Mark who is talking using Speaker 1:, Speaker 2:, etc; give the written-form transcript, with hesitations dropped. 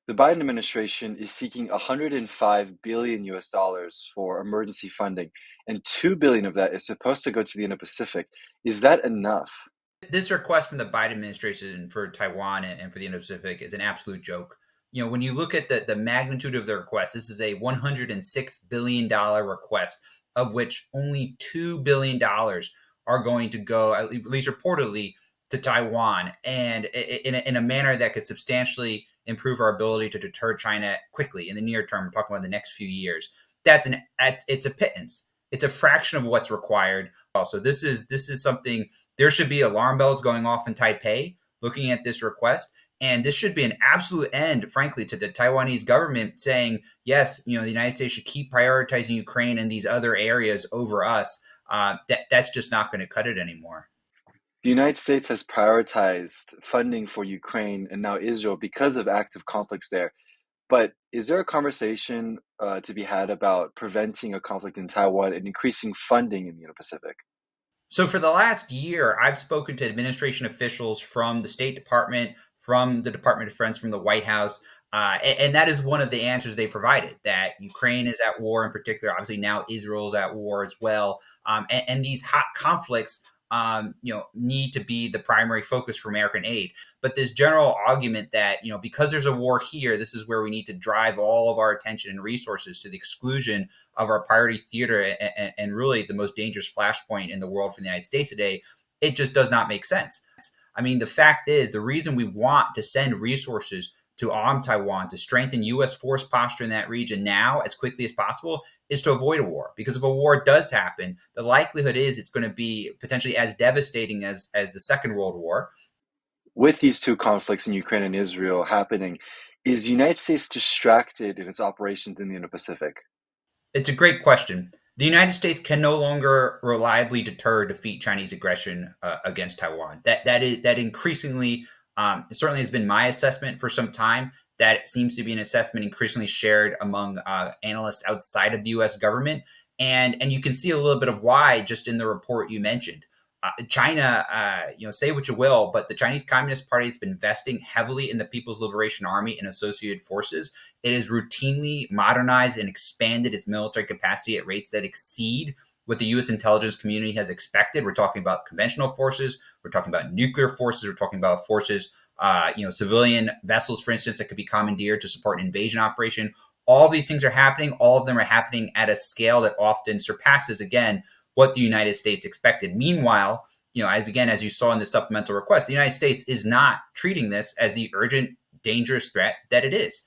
Speaker 1: The Biden administration is seeking 105 billion US dollars for emergency funding, and 2 billion of that is supposed to go to the Indo-Pacific. Is that enough?
Speaker 2: This request from the Biden administration for Taiwan and for the Indo-Pacific is an absolute joke. When you look at the magnitude of the request, this is a $106 billion request, of which only $2 billion are going to go, at least reportedly, to Taiwan, and in a manner that could substantially improve our ability to deter China quickly in the near term. We're talking about the next few years. It's a pittance. It's a fraction of what's required. Also, this is something. There should be alarm bells going off in Taipei looking at this request. And this should be an absolute end, frankly, to the Taiwanese government saying, yes, the United States should keep prioritizing Ukraine and these other areas over us. That's just not going to cut it anymore.
Speaker 1: The United States has prioritized funding for Ukraine and now Israel because of active conflicts there. But is there a conversation to be had about preventing a conflict in Taiwan and increasing funding in the Indo-Pacific?
Speaker 2: So for the last year, I've spoken to administration officials from the State Department, from the Department of Defense, from the White House. And that is one of the answers they provided, that Ukraine is at war in particular. Obviously, now Israel's at war as well. And these hot conflicts, need to be the primary focus for American aid. But this general argument that, because there's a war here, this is where we need to drive all of our attention and resources to the exclusion of our priority theater and really the most dangerous flashpoint in the world for the United States today, it just does not make sense. I mean, the fact is, the reason we want to send resources to arm Taiwan, to strengthen U.S. force posture in that region now as quickly as possible, is to avoid a war. Because if a war does happen, the likelihood is it's going to be potentially as devastating as the Second World War.
Speaker 1: With these two conflicts in Ukraine and Israel happening, is the United States distracted in its operations in the Indo-Pacific?
Speaker 2: It's a great question. The United States can no longer reliably deter or defeat Chinese aggression against Taiwan. That increasingly certainly has been my assessment for some time. That seems to be an assessment increasingly shared among analysts outside of the U.S. government, and you can see a little bit of why just in the report you mentioned. China, say what you will, but the Chinese Communist Party has been investing heavily in the People's Liberation Army and associated forces. It has routinely modernized and expanded its military capacity at rates that exceed what the U.S. intelligence community has expected. We're talking about conventional forces. We're talking about nuclear forces. We're talking about forces, civilian vessels, for instance, that could be commandeered to support an invasion operation. All these things are happening. All of them are happening at a scale that often surpasses, again, what the United States expected. Meanwhile, as you saw in the supplemental request, the United States is not treating this as the urgent, dangerous threat that it is.